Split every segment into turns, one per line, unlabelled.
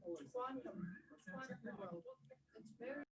Quantum world. It's very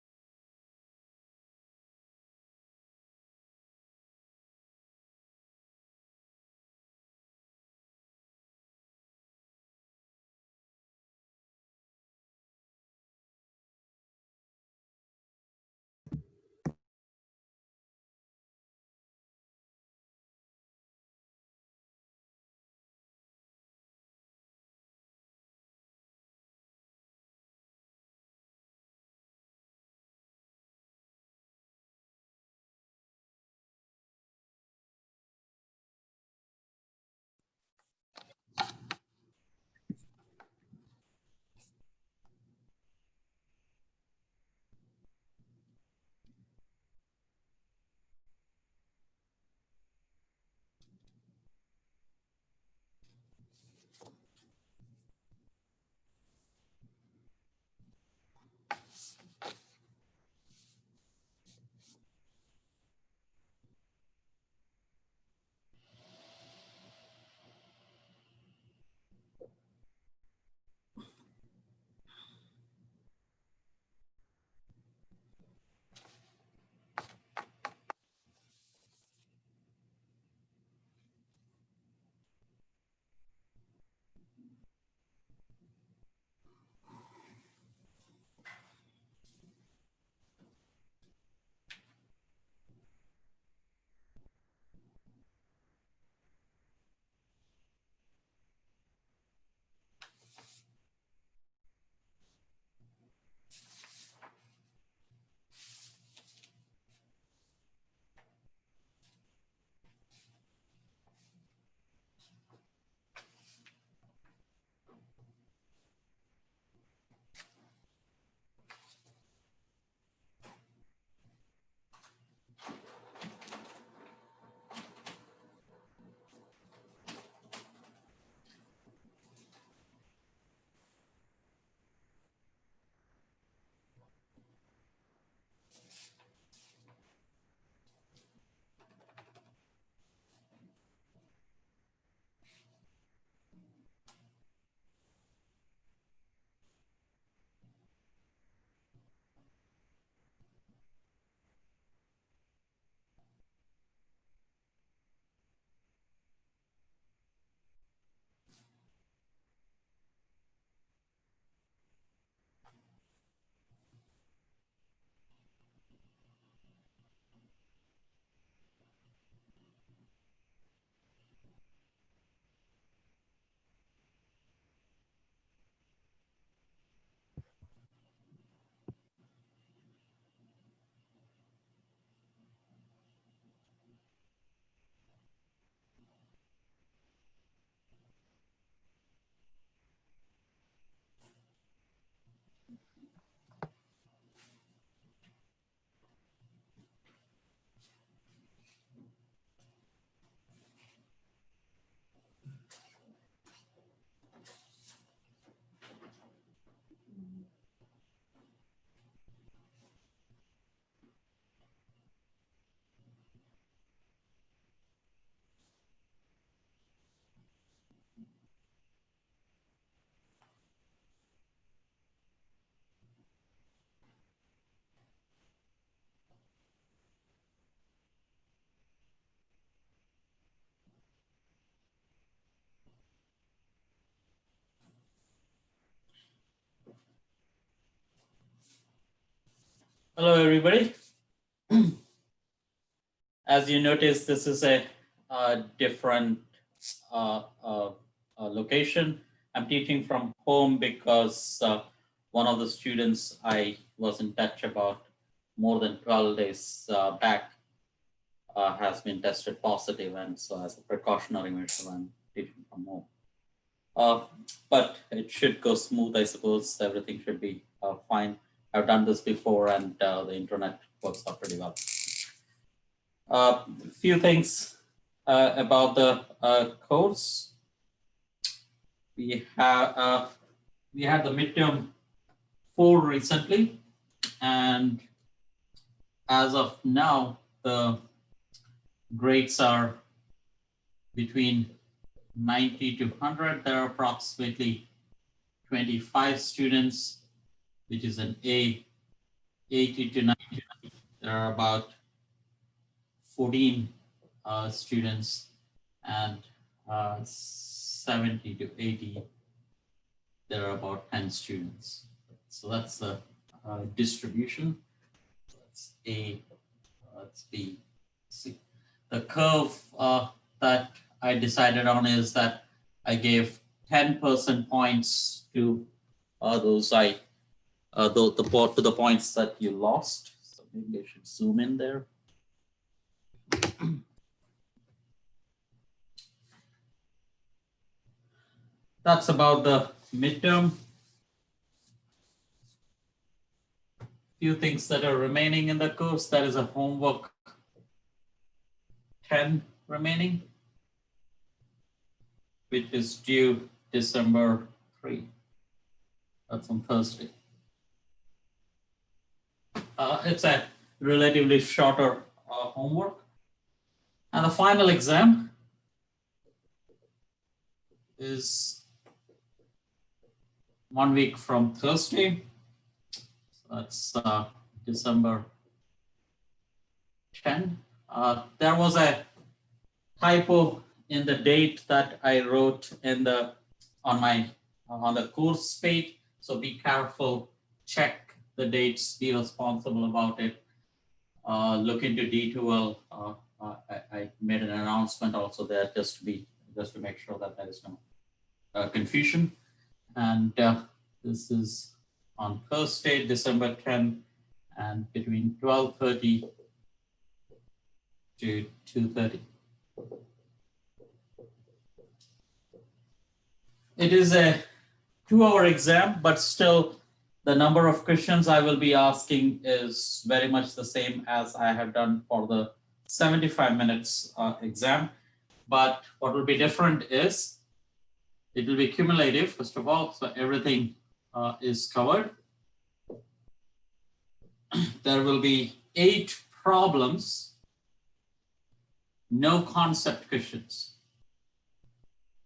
Hello, everybody. As you notice, this is a different location. I'm teaching from home because one of the students I was in touch about more than 12 days back has been tested positive, and so as a precautionary measure, I'm teaching from home. But it should go smooth, I suppose. Everything should be fine. I've done this before, and the internet works out pretty well. A few things about the course. We had the midterm 4 recently, and as of now, the grades are between 90 to 100. There are approximately 25 students, which is an A, 80 to 90. There are about 14 students, and 70 to 80, there are about 10 students. So that's the distribution. That's A, that's B, C. The curve that I decided on is that I gave 10% points to those to the points that you lost. So maybe I should zoom in there. That's about the midterm. Few things that are remaining in the course. That is a homework 10 remaining, which is due December 3. That's on Thursday. It's a relatively shorter homework. And the final exam is 1 week from Thursday. So that's December 10. There was a typo in the date that I wrote in the on the course page. So be careful, check the dates, be responsible about it. Look into D2L. I made an announcement also there just to make sure that there is no confusion. And this is on Thursday, December 10, and between 12:30 to 2:30. It is a 2-hour exam, but still the number of questions I will be asking is very much the same as I have done for the 75 minutes exam. But what will be different is it will be cumulative, first of all, so everything is covered. There will be 8 problems, no concept questions.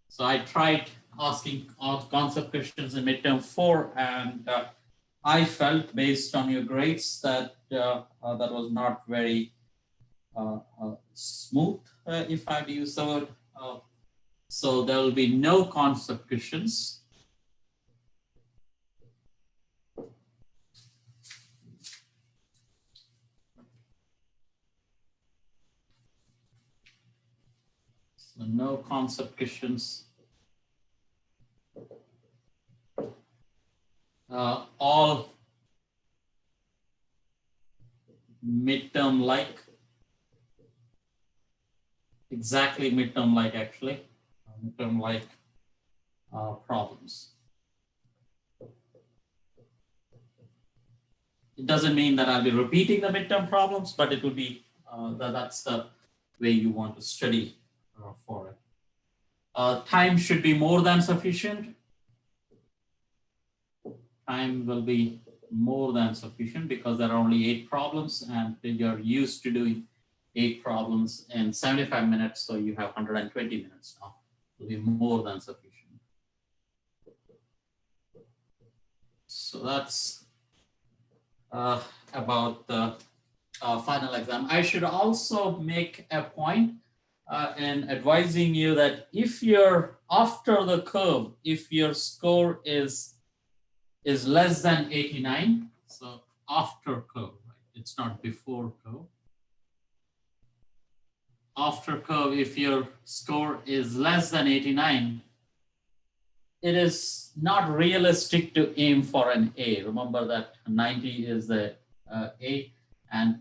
So I tried asking concept questions in midterm 4, and I felt based on your grades that that was not very smooth, if I use the word. So there will be no concept questions. So no concept questions. All midterm like, exactly midterm like actually, midterm like problems. It doesn't mean that I'll be repeating the midterm problems, but it will be, that's the way you want to study for it. Time should be more than sufficient. Time will be more than sufficient because there are only 8 problems and you're used to doing 8 problems in 75 minutes. So you have 120 minutes now. It will be more than sufficient. So that's about the final exam. I should also make a point in advising you that if you're after the curve, if your score is less than 89, so after curve, right? It's not before curve. After curve, if your score is less than 89, it is not realistic to aim for an A. Remember that 90 is the A, and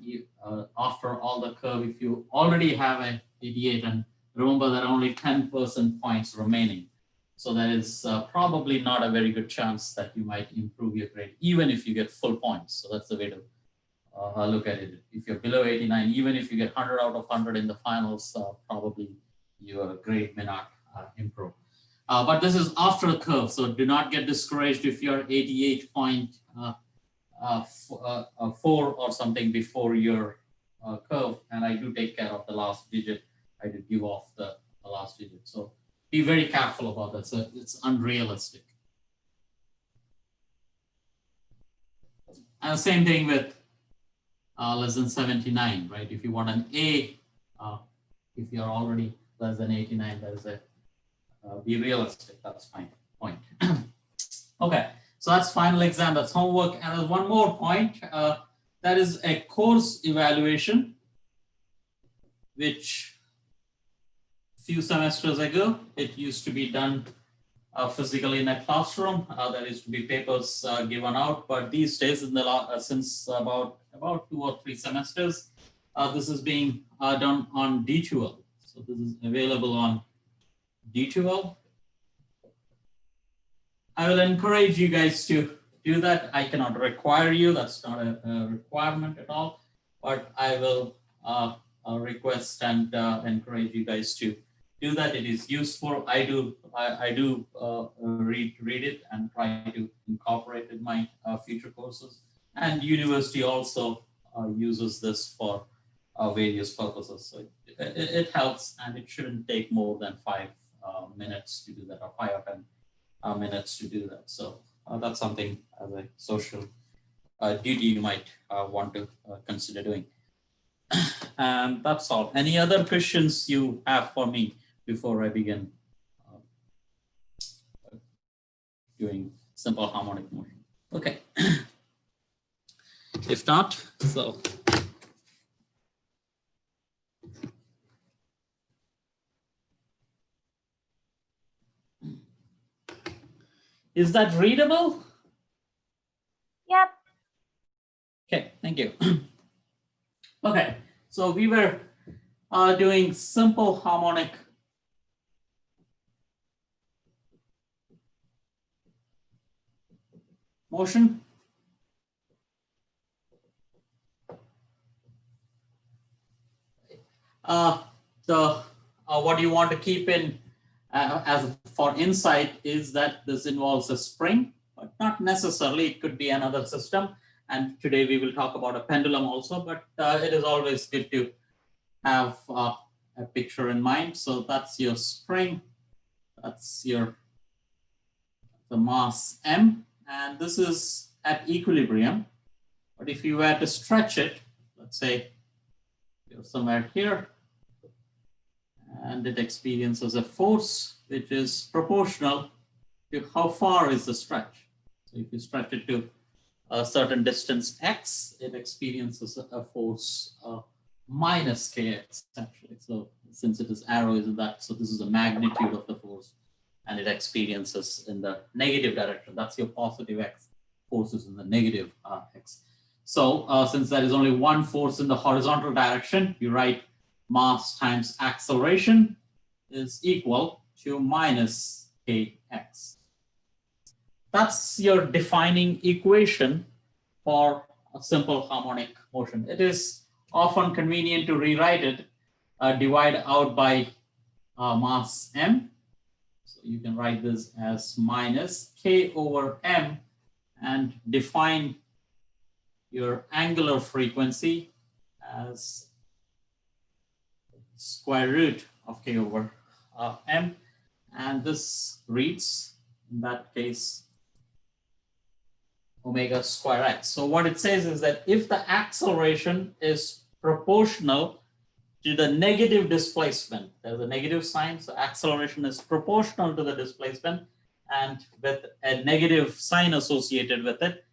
after all the curve, if you already have an 88, and remember there are only 10% points remaining. So there is probably not a very good chance that you might improve your grade, even if you get full points. So that's the way to look at it. If you're below 89, even if you get 100 out of 100 in the finals, probably your grade may not improve. But this is after the curve, so do not get discouraged if you're 88.4 or something before your curve. And I do take care of the last digit. I did give off the last digit. So be very careful about that. So it's unrealistic. And same thing with less than 79, right? If you want an A, if you're already less than 89, that is a be realistic. That's my point. Okay, so that's final exam. That's homework. And there's one more point. That is a course evaluation, which few semesters ago it used to be done physically in a classroom. There used to be papers given out, but these days, in the since about 2 or 3 semesters, this is being done on D2L. So this is available on D2L. I will encourage you guys to do that. I cannot require you. That's not a requirement at all. But I will request and encourage you guys to do that. It is useful. I do read it and try to incorporate it in my future courses. And university also uses this for various purposes. So it helps, and it shouldn't take more than 5 minutes to do that, or 5 or 10 minutes to do that. So that's something as a social duty you might want to consider doing. And that's all. Any other questions you have for me before I begin doing simple harmonic motion? Okay. If not, so. Is that readable?
Yep.
Okay, thank you. Okay, so we were doing simple harmonic motion. What you want to keep in as for insight is that this involves a spring, but not necessarily. It could be another system. And today we will talk about a pendulum also, but it is always good to have a picture in mind. So that's your spring, that's the mass M, and this is at equilibrium. But if you were to stretch it, let's say you're somewhere here, and it experiences a force which is proportional to how far is the stretch. So if you stretch it to a certain distance x, it experiences a force minus kx actually. So since it is arrow is that, so this is the magnitude of the force, and it experiences in the negative direction. That's your positive x. Force is in the negative x. So since there is only one force in the horizontal direction, you write mass times acceleration is equal to minus kx. That's your defining equation for a simple harmonic motion. It is often convenient to rewrite it, divide out by mass m. So you can write this as minus k over m and define your angular frequency as square root of k over m. And this reads, in that case, omega square x. So what it says is that if the acceleration is proportional to the negative displacement, there's a negative sign, so acceleration is proportional to the displacement, and with a negative sign associated with it,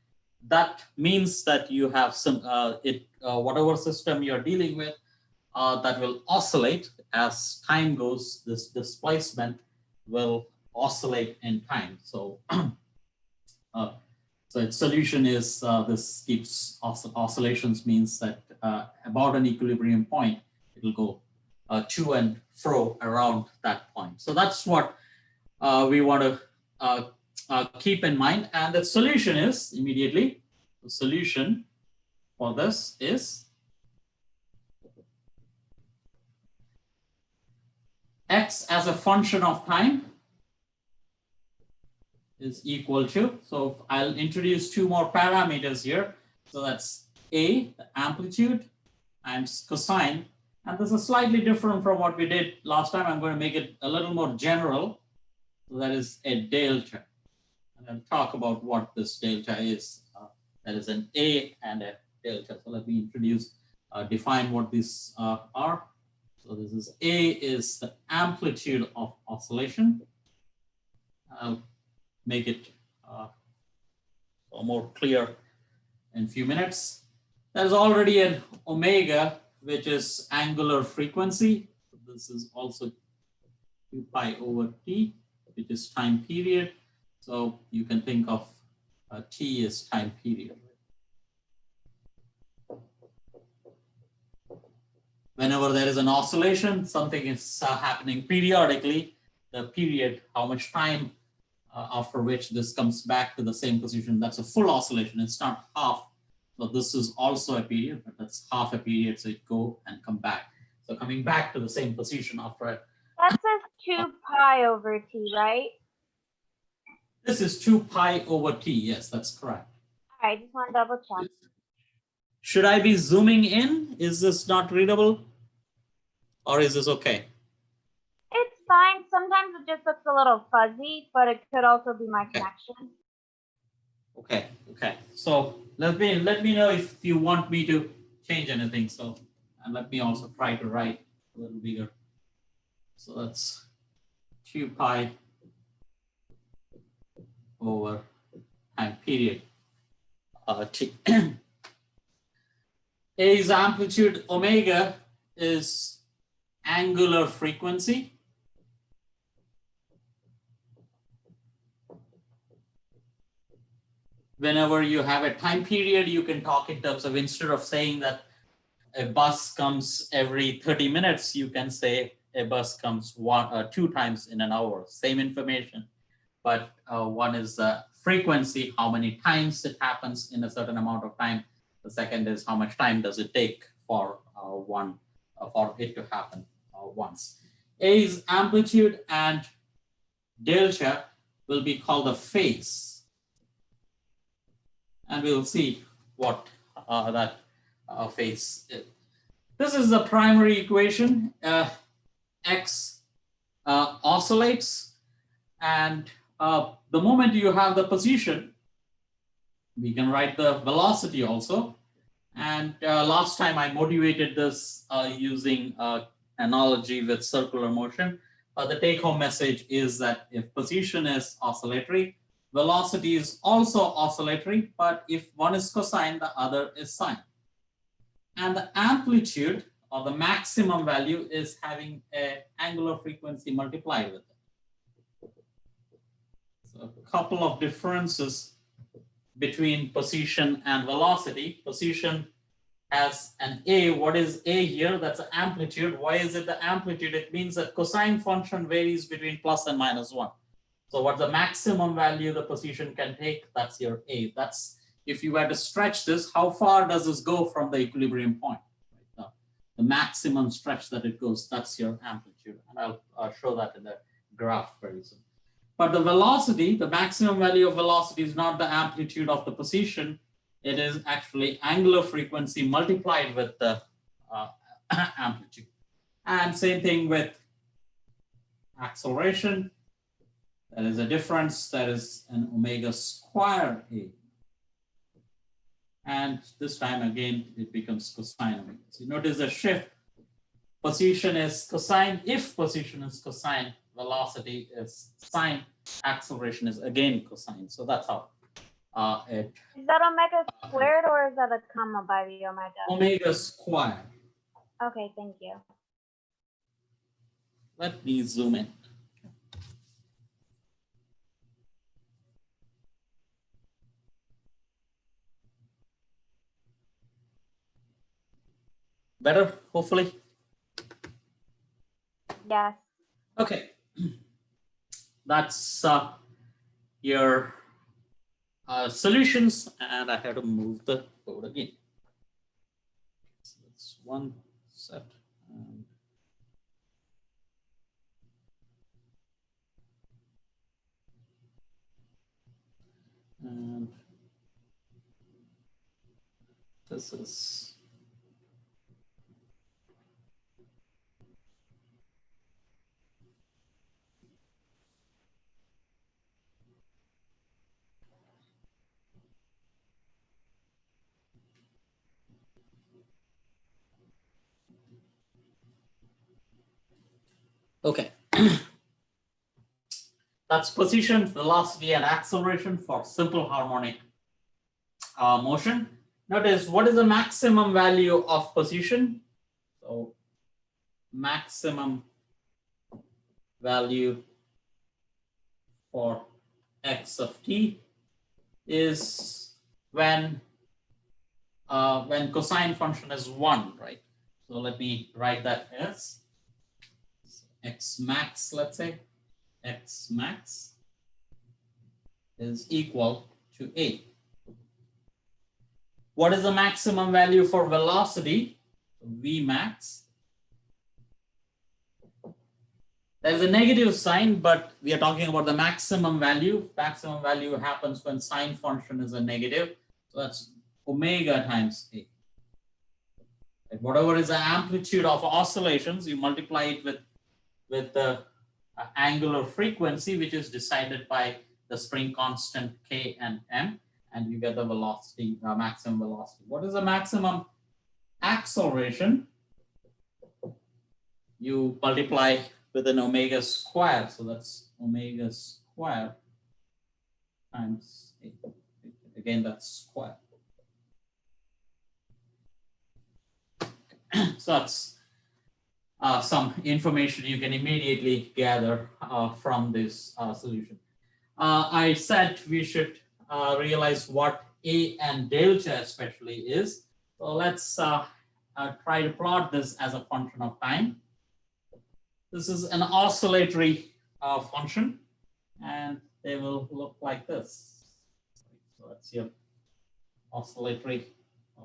that means that you have some, whatever system you're dealing with, that will oscillate as time goes. This displacement will oscillate in time. So, so its solution is this keeps oscillations, means that about an equilibrium point, it will go to and fro around that point. So that's what we want to keep in mind. And the solution is immediately, the solution for this is x as a function of time is equal to, so I'll introduce 2 more parameters here. So that's A, the amplitude, times cosine. And this is slightly different from what we did last time. I'm going to make it a little more general. So that is a delta. And I'll talk about what this delta is There is an A and a delta. So let me define what these are. So this is A is the amplitude of oscillation. I'll make it more clear in a few minutes. There's already an omega, which is angular frequency. This is also 2 pi over t, which is time period. So you can think of t as time period. Whenever there is an oscillation, something is happening periodically. The period, how much time after which this comes back to the same position, that's a full oscillation. It's not half. So this is also a period, but that's half a period. So it go and come back. So coming back to the same position after it.
That says 2 pi over t, right?
This is 2 pi over t. Yes, that's correct.
All right, just want to double check.
Should I be zooming in? Is this not readable? Or is this okay?
It's fine. Sometimes it just looks a little fuzzy, but it could also be my connection.
Okay. So let me know if you want me to change anything. So, and let me also try to write a little bigger. So that's 2 pi over time period t. A's amplitude omega is angular frequency. Whenever you have a time period, you can talk in terms of, instead of saying that a bus comes every 30 minutes, you can say a bus comes 2 times in an hour. Same information, but one is the frequency, how many times it happens in a certain amount of time. The second is how much time does it take for for it to happen once. A's amplitude and delta will be called the phase. And we'll see what that phase is. This is the primary equation. X oscillates, and the moment you have the position, we can write the velocity also. And last time I motivated this using analogy with circular motion. The take-home message is that if position is oscillatory, velocity is also oscillatory, but if one is cosine, the other is sine. And the amplitude, or the maximum value, is having an angular frequency multiplied with it. So a couple of differences between position and velocity. Position has an A. What is A here? That's the amplitude. Why is it the amplitude? It means that cosine function varies between plus and minus 1. So what the maximum value the position can take, that's your A. That's, if you were to stretch this, how far does this go from the equilibrium point? Right? The maximum stretch that it goes, that's your amplitude. And I'll show that in the graph very soon. But the velocity, the maximum value of velocity is not the amplitude of the position. It is actually angular frequency multiplied with the amplitude. And same thing with acceleration. There is a difference. There is an omega square A. And this time again, it becomes cosine omega. So you notice the shift. Position is cosine. If position is cosine, velocity is sine. Acceleration is again cosine. So that's how it.
Is that omega squared or is that a comma by the omega?
Omega squared.
Okay, thank you.
Let me zoom in. Better, hopefully.
Yes.
Okay. That's your solutions, and I have to move the board again. So that's one set. And this is Okay. That's position, velocity, and acceleration for simple harmonic motion. Notice what is the maximum value of position? So maximum value for x of t is when cosine function is 1, right? So let me write that as x max, let's say. X max is equal to a. What is the maximum value for velocity? V max. There is a negative sign, but we are talking about the maximum value. Maximum value happens when sine function is a negative. So that's omega times a. And whatever is the amplitude of oscillations, you multiply it with the angular frequency, which is decided by the spring constant k and m, and you get the velocity, maximum velocity. What is the maximum acceleration? You multiply with an omega square, so that's omega square times 8. Again, that's square. So that's some information you can immediately gather from this solution. I said we should realize what A and delta especially is. So let's try to plot this as a function of time. This is an oscillatory function, and they will look like this. So that's your oscillatory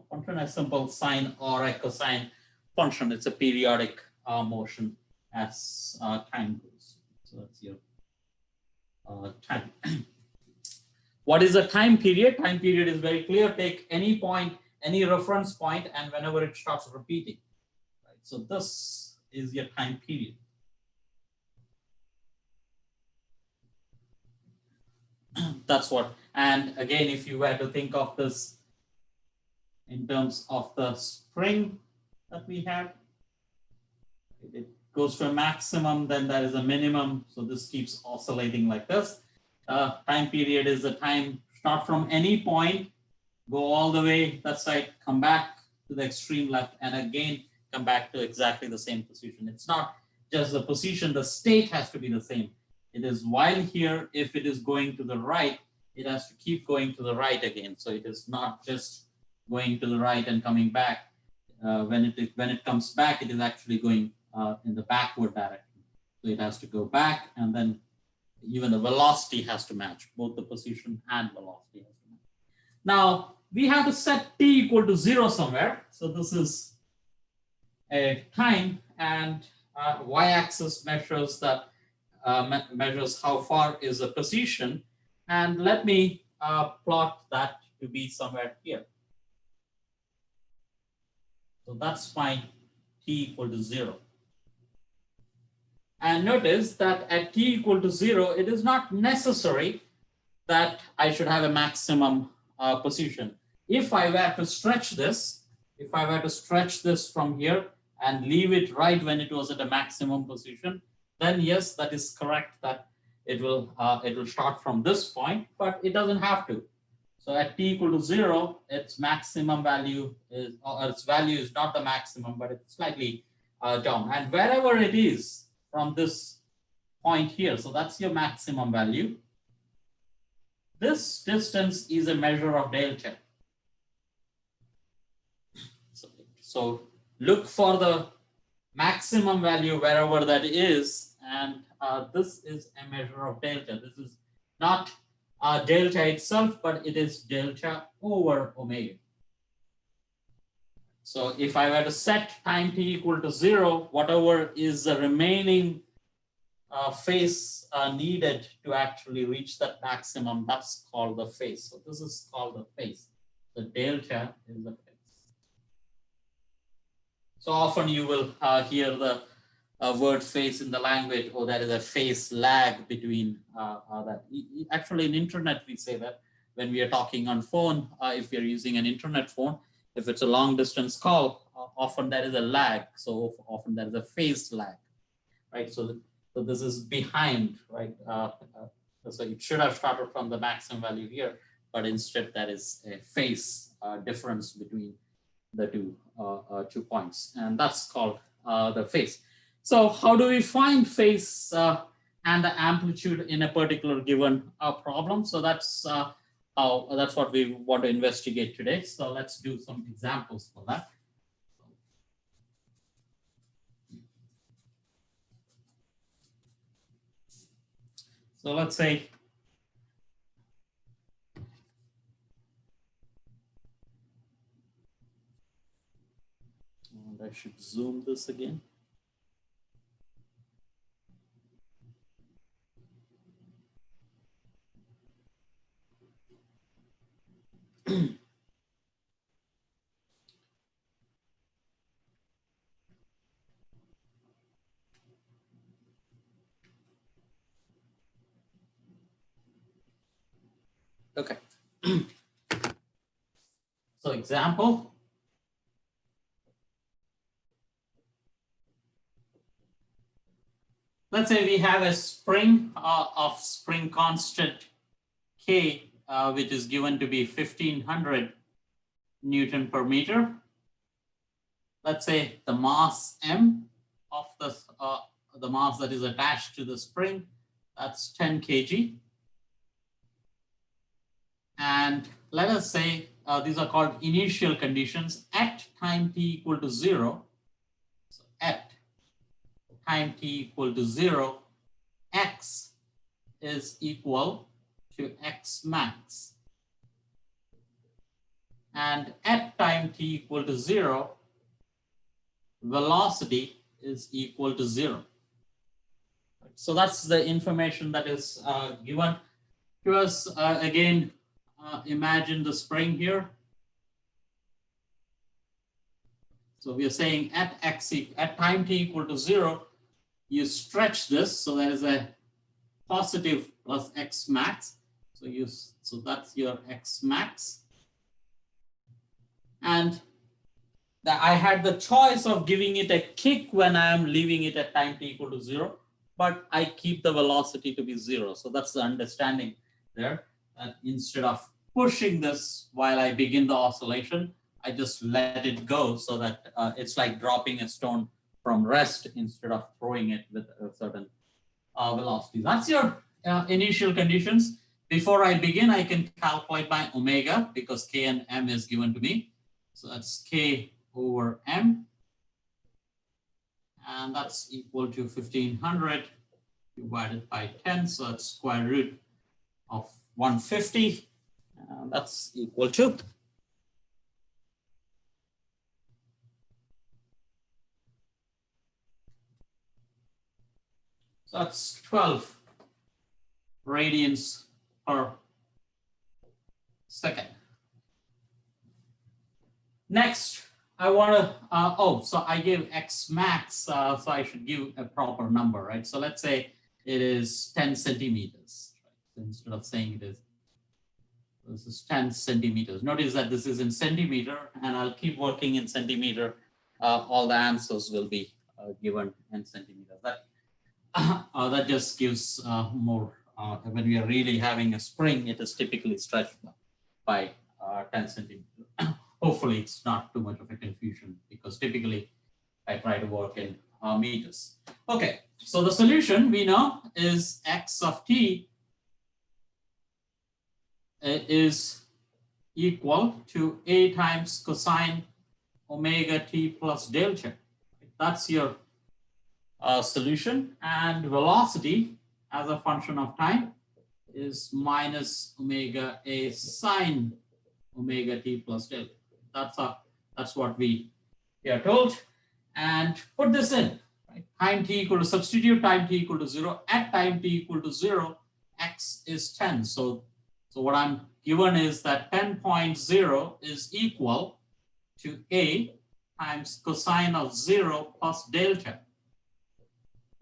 function, a simple sine or a cosine function. It's a periodic motion as time goes. So that's your time. What is a time period? Time period is very clear. Take any point, any reference point, and whenever it starts repeating. Right? So this is your time period. That's what. And again, if you were to think of this in terms of the spring that we have, it goes to a maximum, then there is a minimum. So this keeps oscillating like this. Time period is the time, start from any point, go all the way that side, come back to the extreme left, and again come back to exactly the same position. It's not just the position, the state has to be the same. It is while here, if it is going to the right, it has to keep going to the right again. So it is not just going to the right and coming back. When it comes back, it is actually going in the backward direction. So it has to go back, and then even the velocity has to match, both the position and velocity has to match. Now we have to set t equal to 0 somewhere. So this is a time, and y-axis measures that measures how far is the position, and let me plot that to be somewhere here. So that's my t equal to 0. And notice that at t equal to 0, it is not necessary that I should have a maximum position. If I were to stretch this, from here and leave it right when it was at a maximum position, then yes, that is correct that it will start from this point, but it doesn't have to. So at t equal to 0, its maximum value is, or its value is not the maximum, but it's slightly down. And wherever it is from this point here, so that's your maximum value. This distance is a measure of delta. So look for the maximum value wherever that is, and this is a measure of delta. This is not delta itself, but it is delta over omega. So if I were to set time t equal to 0, whatever is the remaining phase needed to actually reach that maximum, that's called the phase. So this is called the phase. The delta is the phase. So often you will hear the word phase in the language, or there is a phase lag between that. Actually, in internet, we say that when we are talking on phone, if you're using an internet phone, if it's a long distance call, often there is a lag. So often there is a phase lag. right? So this is behind, right? So it should have started from the maximum value here, but instead that is a phase difference between the two points, and that's called the phase. So how do we find phase and the amplitude in a particular given problem? So that's what we want to investigate today. So let's do some examples for that. So let's say and I should zoom this again. Okay. So example. Let's say we have a spring of spring constant K, which is given to be 1500 Newton per meter. Let's say the mass M of the mass that is attached to the spring, that's 10 kg. And let us say these are called initial conditions at time t equal to 0. So at time t equal to 0, x is equal to x max. And at time t equal to 0, velocity is equal to 0. So that's the information that is given to us. Again, imagine the spring here. So we are saying at time t equal to 0, you stretch this, so there is a positive plus x max. So that's your x max. And I had the choice of giving it a kick when I am leaving it at time t equal to 0, but I keep the velocity to be 0. So that's the understanding there. That instead of pushing this while I begin the oscillation, I just let it go, so that it's like dropping a stone from rest instead of throwing it with a certain velocity. That's your initial conditions. Before I begin, I can calculate my omega because K and M is given to me. So that's K over M, and that's equal to 1500 divided by 10. So that's square root of 150. That's equal to so that's 12 radians per second. Next, I want to, so I gave X max, so I should give a proper number, right? So let's say it is 10 centimeters. Right? So instead of saying this is 10 centimeters. Notice that this is in centimeter, and I'll keep working in centimeter. All the answers will be given in centimeters. That just gives more, when we are really having a spring, it is typically stretched by 10 centimeters. Hopefully it's not too much of a confusion, because typically I try to work in meters. Okay, so the solution we know is x of t is equal to a times cosine omega t plus delta. That's your solution, and velocity as a function of time is minus omega a sine omega t plus delta. That's what we are told, and put this in. Right? Time t equal to, substitute time t equal to 0. At time t equal to 0, x is 10. So what I'm given is that 10.0 is equal to a times cosine of 0 plus delta.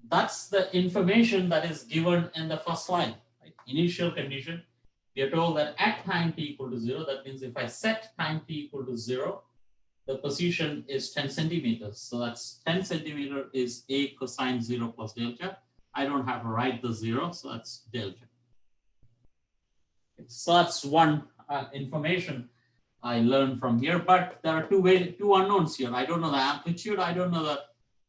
That's the information that is given in the first line. Right? Initial condition. We are told that at time t equal to 0, that means if I set time t equal to 0, the position is 10 centimeters. So that's 10 centimeter is A cosine 0 plus delta. I don't have to write the 0, so that's delta. So that's one information I learned from here, but there are two unknowns here. I don't know the amplitude, I don't know the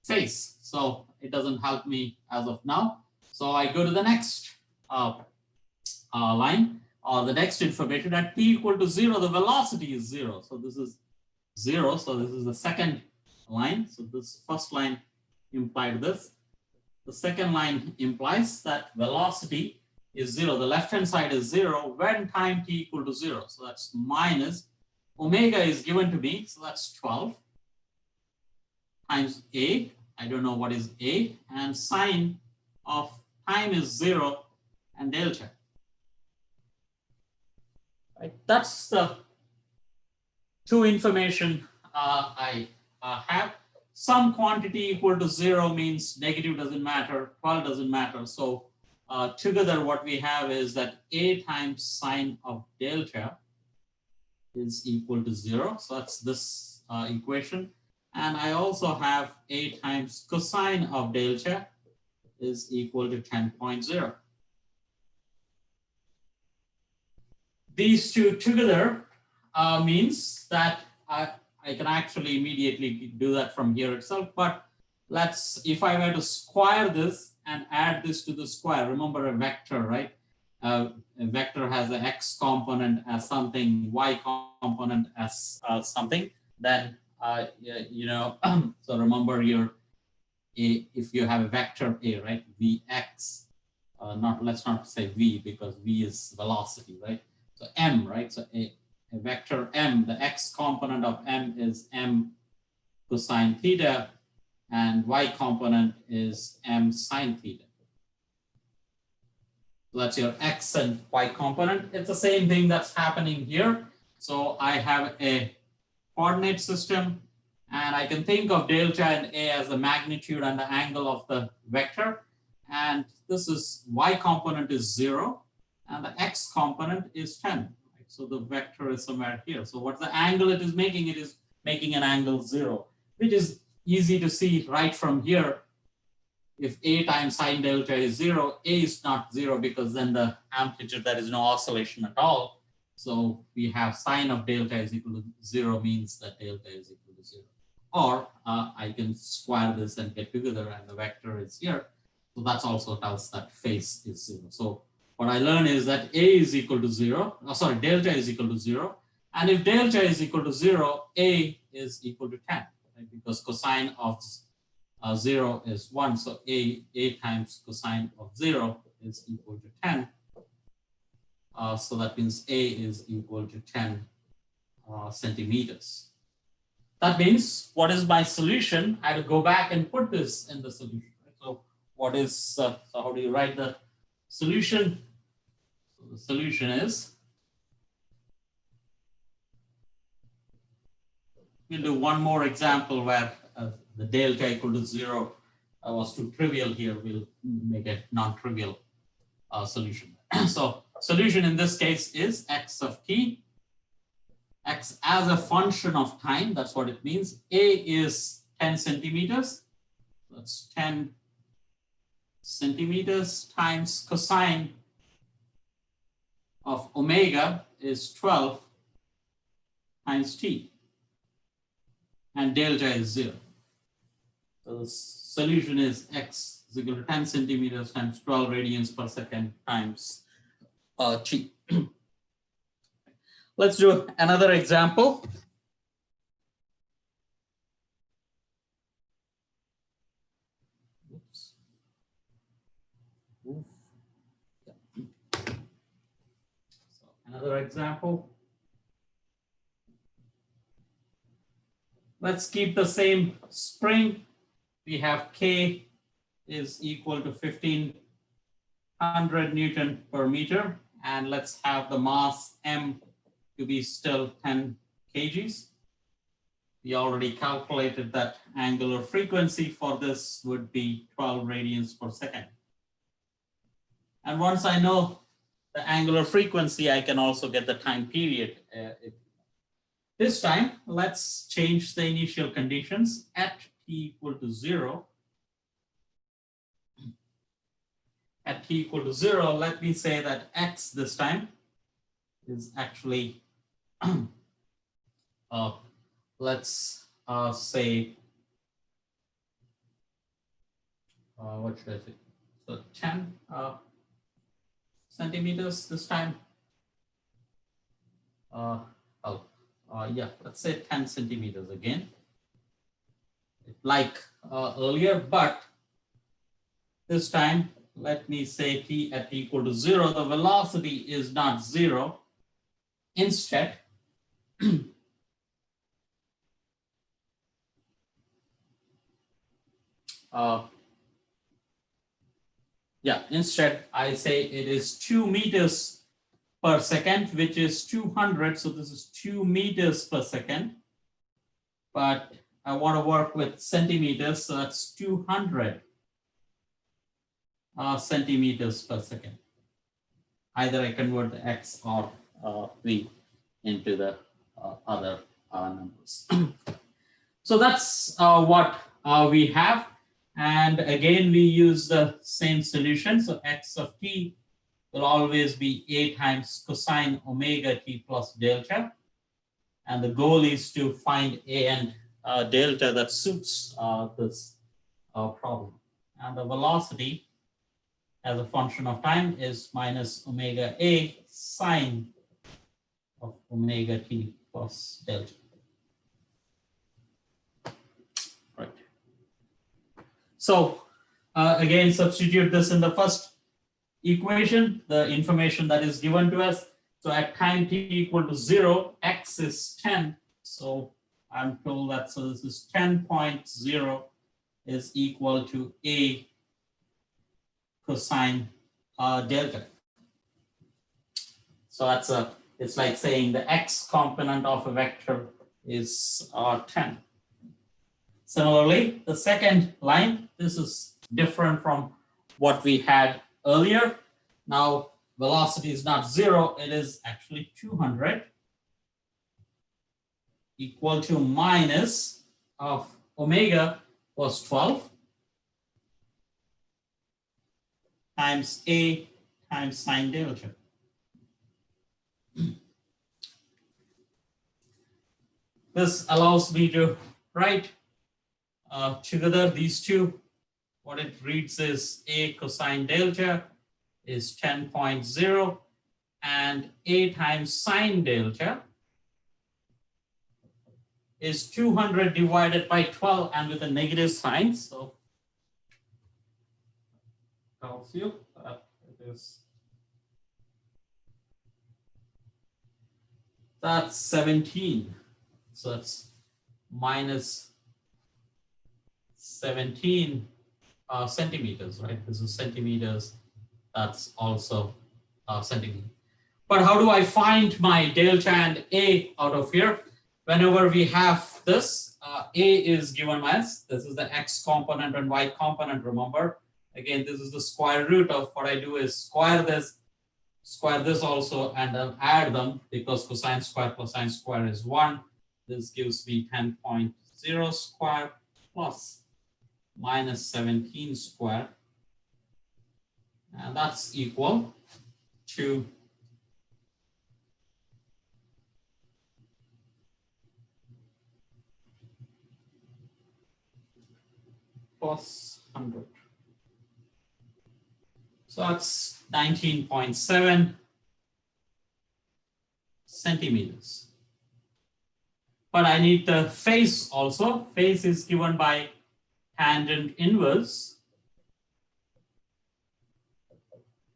phase, so it doesn't help me as of now. So I go to the next line, or the next information. At t equal to 0, the velocity is 0. So this is 0, so this is the second line. So this first line implied this. The second line implies that velocity is 0. The left-hand side is 0 when time t equal to 0. So that's minus omega is given to me. So that's 12 times A. I don't know what is A. And sine of time is 0 and delta. Right. That's the two information I have. Some quantity equal to 0 means negative doesn't matter, 12 doesn't matter. So together what we have is that A times sine of delta is equal to 0. So that's this equation. And I also have A times cosine of delta is equal to 10.0. These two together means that I can actually immediately do that from here itself, but if I were to square this and add this to the square, remember a vector, right? A vector has an x component as something, y component as something, then, you know, so remember if you have a vector A, right? Vx, let's not say V because V is velocity, right? So M, right? So a vector M, the x component of M is M cosine theta, and y component is M sine theta. So that's your x and y component. It's the same thing that's happening here. So I have a coordinate system, and I can think of delta and A as the magnitude and the angle of the vector. And this is y component is 0, and the x component is 10. So the vector is somewhere here. So what's the angle it is making? It is making an angle 0, which is easy to see right from here. If A times sine delta is 0, A is not 0 because then the amplitude, there is no oscillation at all. So we have sine of delta is equal to 0 means that delta is equal to 0. Or I can square this and get together and the vector is here. So that's also tells that phase is 0. So what I learned is that A is equal to 0, delta is equal to 0. And if delta is equal to 0, A is equal to 10, right? Because cosine of 0 is 1. So A times cosine of 0 is equal to 10. So that means A is equal to 10 centimeters. That means what is my solution? I have to go back and put this in the solution. Right? So what is, so how do you write the solution? So the solution is, we'll do one more example where the delta equal to 0 was too trivial here. We'll make a non-trivial solution. So solution in this case is x of t, x as a function of time. That's what it means. A is 10 centimeters. That's 10 centimeters times cosine of omega is 12 times t, and delta is 0. So the solution is x is equal to 10 centimeters times 12 radians per second times t. Let's do another example. Oops. So another example. Let's keep the same spring. We have K is equal to 1500 Newton per meter. And let's have the mass M to be still 10 kgs. We already calculated that angular frequency for this would be 12 radians per second. And once I know the angular frequency, I can also get the time period. This time, let's change the initial conditions at t equal to 0. At t equal to 0, let me say that x this time is actually, let's say, what should I say? So 10 centimeters this time. Yeah, let's say 10 centimeters again, like earlier, but this time, let me say t at t equal to 0, the velocity is not 0. Instead, instead I say it is 2 meters per second, which is 200. So this is 2 meters per second. But I want to work with centimeters, so that's 200 centimeters per second. Either I convert the x or v into the other numbers. So that's what we have. And again, we use the same solution. So x of t will always be a times cosine omega t plus delta. And the goal is to find a and delta that suits this problem. And the velocity as a function of time is minus omega a sine of omega t plus delta. Right. So again, substitute this in the first equation, the information that is given to us. So at time t equal to 0, x is 10. So I'm told that, so this is 10.0 is equal to a cosine delta. So that's it's like saying the x component of a vector is 10. Similarly, the second line, this is different from what we had earlier. Now, velocity is not 0, it is actually 200 equal to minus of omega was 12 times a times sine delta. This allows me to write together these two. What it reads is a cosine delta is 10.0 and a times sine delta is 200 divided by 12 and with a negative sign. So tells you that it is, that's 17. So that's minus 17 centimeters, right? This is centimeters. That's also centimeter. But how do I find my delta and a out of here? Whenever we have this, a is given as, this is the x component and y component, remember. Again, this is the square root of what I do is square this also, and then add them, because cosine square plus sine square is 1. This gives me 10.0 square plus minus 17 square. And that's equal to plus 100. So that's 19.7 centimeters. But I need the phase also. Phase is given by tangent inverse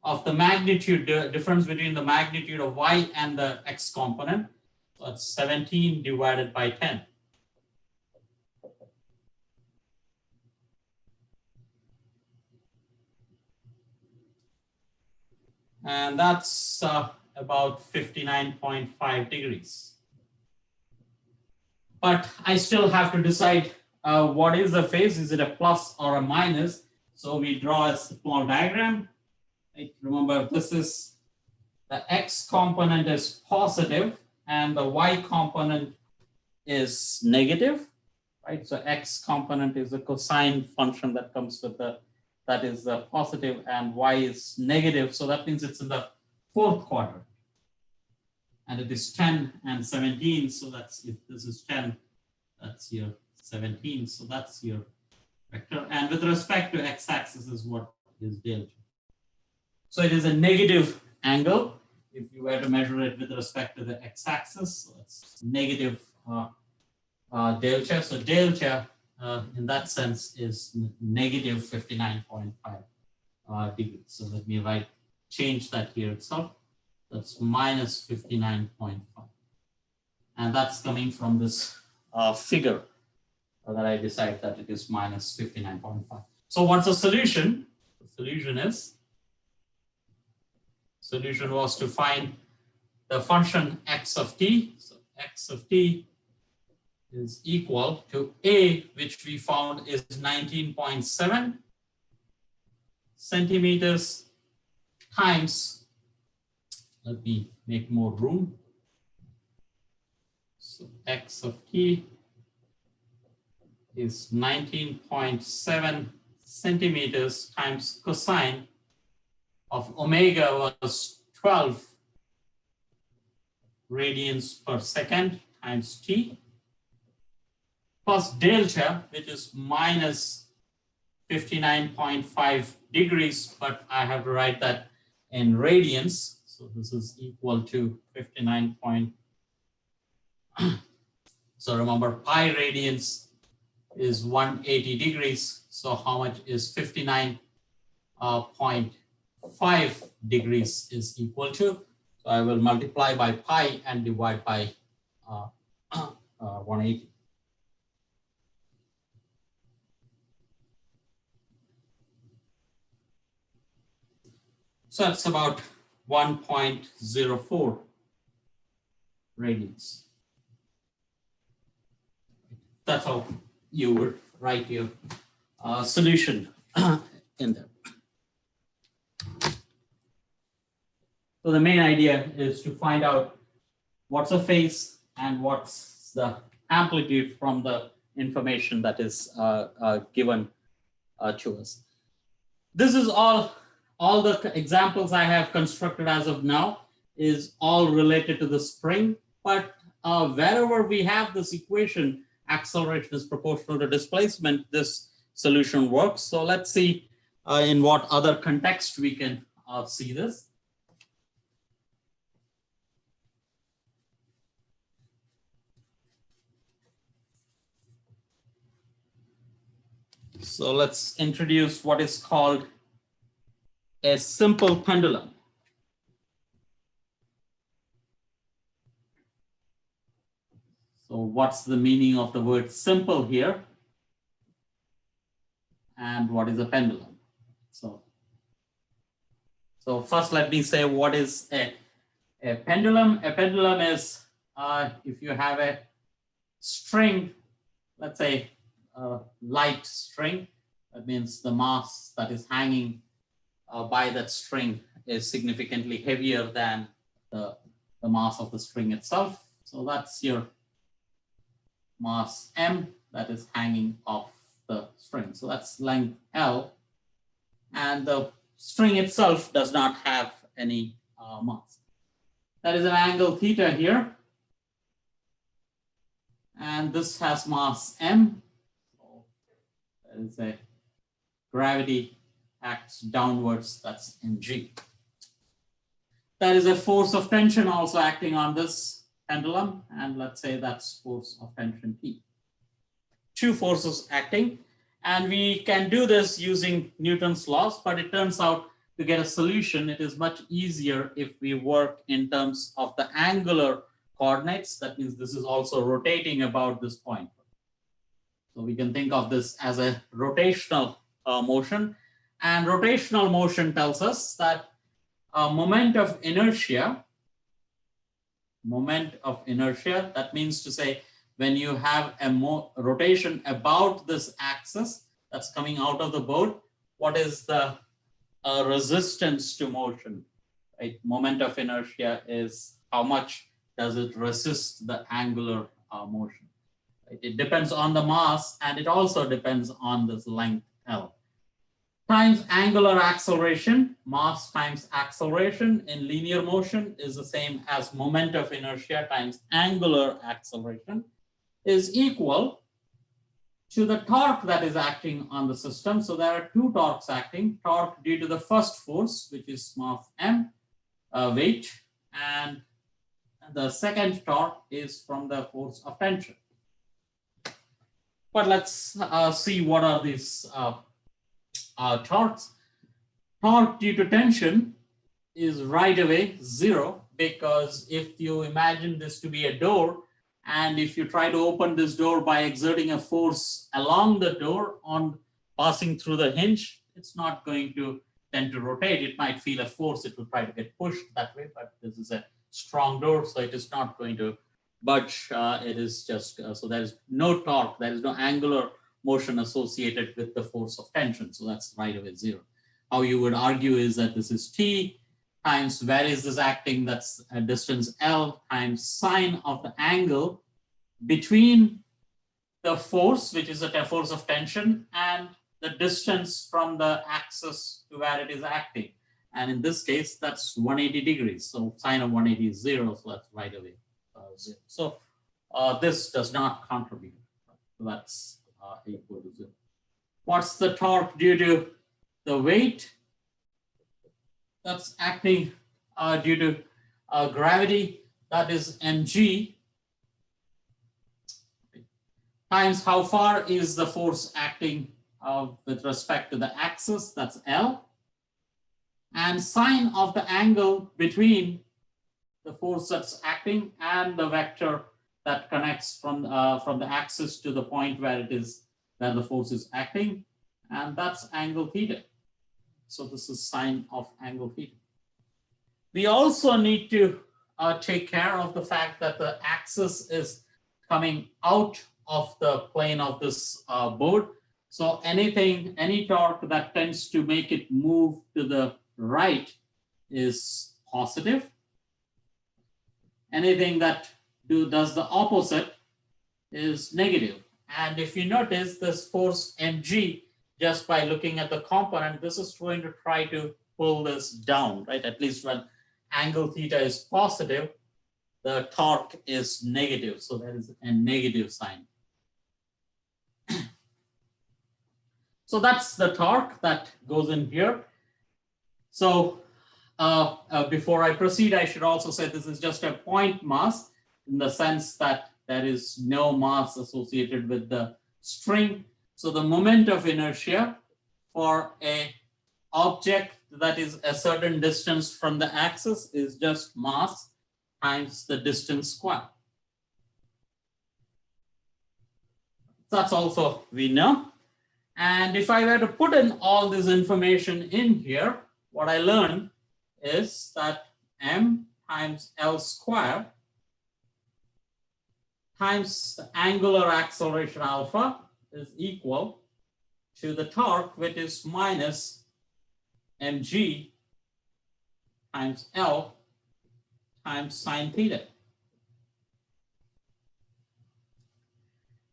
of the magnitude, the difference between the magnitude of y and the x component. So that's 17 divided by 10. And that's about 59.5 degrees. But I still have to decide what is the phase. Is it a plus or a minus? So we draw a small diagram. Right? Remember, this is the x component is positive and the y component is negative, right? So x component is a cosine function that comes with that is positive, and y is negative. So that means it's in the fourth quadrant. And it is 10 and 17. So that's, if this is 10, that's your 17. So that's your vector. And with respect to x-axis is what is delta. So it is a negative angle. If you were to measure it with respect to the x-axis, so it's negative delta. So delta in that sense is negative 59.5 degrees. So let me change that here itself. That's minus 59.5. And that's coming from this figure that I decide that it is minus 59.5. So what's the solution? The solution was to find the function x of t. So x of t is equal to a, which we found is 19.7 centimeters times, let me make more room. So x of t is 19.7 centimeters times cosine of omega was 12 radians per second times t, plus delta, which is minus 59.5 degrees, but I have to write that in radians. So this is equal to 59. So remember, pi radians is 180 degrees. So how much is 59.5 degrees is equal to? So I will multiply by pi and divide by 180. So that's about 1.04 radians. That's how you would write your solution in there. So the main idea is to find out what's a phase and what's the amplitude from the information that is given to us. This is all the examples I have constructed as of now is all related to the spring, but wherever we have this equation, acceleration is proportional to displacement, this solution works. So let's see in what other context we can see this. So let's introduce what is called a simple pendulum. So what's the meaning of the word simple here? And what is a pendulum? So first let me say what is a pendulum. A pendulum is if you have a string, let's say a light string, that means the mass that is hanging by that string is significantly heavier than the mass of the string itself. So that's your mass m that is hanging off the string. So that's length L, and the string itself does not have any mass. That is an angle theta here, and this has mass m. So that is a gravity acts downwards, that's mg. There is a force of tension also acting on this pendulum, and let's say that's force of tension P. Two forces acting, and we can do this using Newton's laws, but it turns out to get a solution, it is much easier if we work in terms of the angular coordinates. That means this is also rotating about this point. So we can think of this as a rotational motion, and rotational motion tells us that moment of inertia, that means to say when you have a rotation about this axis that's coming out of the boat, what is the resistance to motion, right? Moment of inertia is how much does it resist the angular motion. Right? It depends on the mass, and it also depends on this length L. Times angular acceleration, mass times acceleration in linear motion is the same as moment of inertia times angular acceleration is equal to the torque that is acting on the system. So there are two torques acting, torque due to the first force, which is mass M, weight, and the second torque is from the force of tension. But let's see what are these torques. Torque due to tension is right away 0, because if you imagine this to be a door, and if you try to open this door by exerting a force along the door on passing through the hinge, it's not going to tend to rotate. It might feel a force, it will try to get pushed that way, but this is a strong door, so it is not going to budge. It is just, so there is no torque, there is no angular motion associated with the force of tension. So that's right away 0. How you would argue is that this is T times where is this acting, that's a distance L, times sine of the angle between the force, which is a force of tension, and the distance from the axis to where it is acting. And in this case, that's 180 degrees. So sine of 180 is 0, so that's right away 0. So this does not contribute. So that's equal to 0. What's the torque due to the weight? That's acting due to gravity, that is mg, times how far is the force acting with respect to the axis, that's L, and sine of the angle between the force that's acting and the vector that connects from the axis to the point where it is, where the force is acting, and that's angle theta. So this is sine of angle theta. We also need to take care of the fact that the axis is coming out of the plane of this board. So any torque that tends to make it move to the right is positive. Anything that does the opposite is negative. And if you notice this force mg, just by looking at the component, this is going to try to pull this down, right? At least when angle theta is positive, the torque is negative. So there is a negative sign. So that's the torque that goes in here. So before I proceed, I should also say this is just a point mass in the sense that there is no mass associated with the string. So the moment of inertia for a object that is a certain distance from the axis is just mass times the distance squared. That's also we know. And if I were to put in all this information in here, what I learned is that m times L squared times the angular acceleration alpha is equal to the torque, which is minus mg times L times sine theta.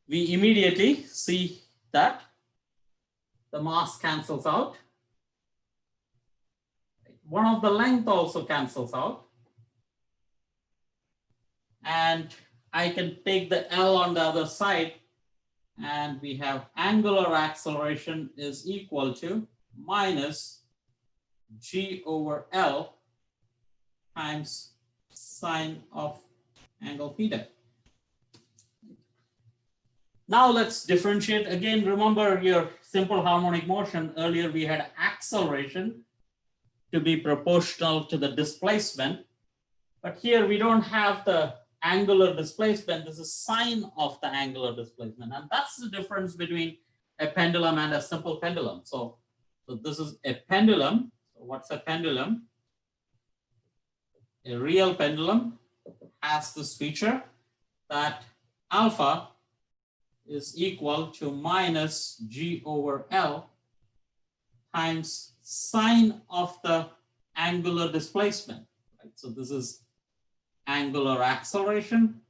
We immediately see that the mass cancels out. One of the length also cancels out. And I can take the L on the other side, and we have angular acceleration is equal to minus g over L times sine of angle theta. Now let's differentiate. Again, remember your simple harmonic motion. Earlier we had acceleration to be proportional to the displacement. But here we don't have the angular displacement. This is sine of the angular displacement. And that's the difference between a pendulum and a simple pendulum. So this is a pendulum. So what's a pendulum? A real pendulum has this feature that alpha is equal to minus g over L times sine of the angular displacement. Right? So this is angular acceleration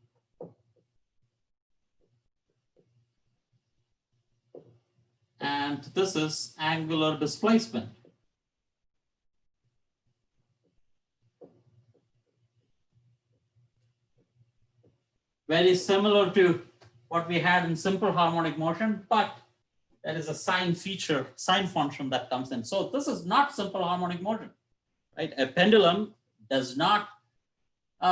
and this is angular displacement. Very similar to what we had in simple harmonic motion, but there is a sine feature, sine function that comes in. So this is not simple harmonic motion, right? A pendulum does not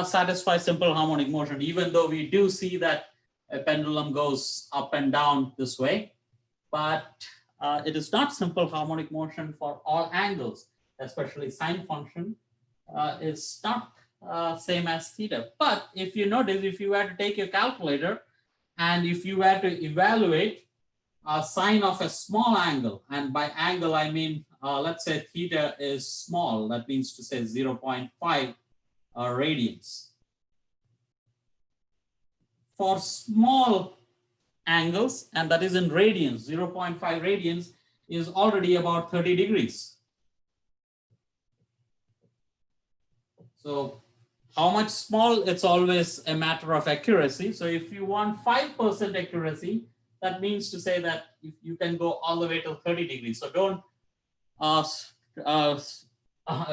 satisfy simple harmonic motion, even though we do see that a pendulum goes up and down this way, but it is not simple harmonic motion for all angles, especially sine function is not same as theta. But if you notice, if you were to take your calculator and if you were to evaluate a sine of a small angle, and by angle I mean, let's say theta is small, that means to say 0.5 radians. For small angles, and that is in radians, 0.5 radians is already about 30 degrees. So how much small, it's always a matter of accuracy. So if you want 5% accuracy, that means to say that you can go all the way to 30 degrees. So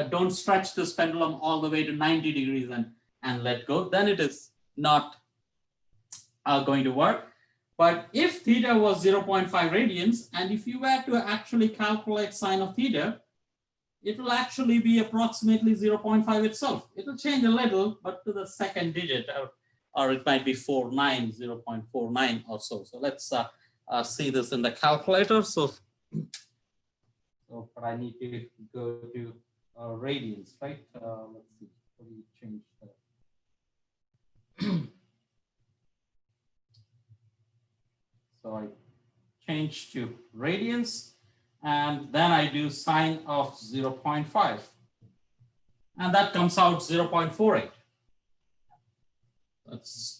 don't stretch this pendulum all the way to 90 degrees and let go. Then it is not going to work. But if theta was 0.5 radians, and if you were to actually calculate sine of theta, it will actually be approximately 0.5 itself. It will change a little, but to the second digit, or it might be 0.49 or so. So let's see this in the calculator. So but I need to go to radians, right? Let's see, how do you change that? So I change to radians, and then I do sine of 0.5, and that comes out 0.48.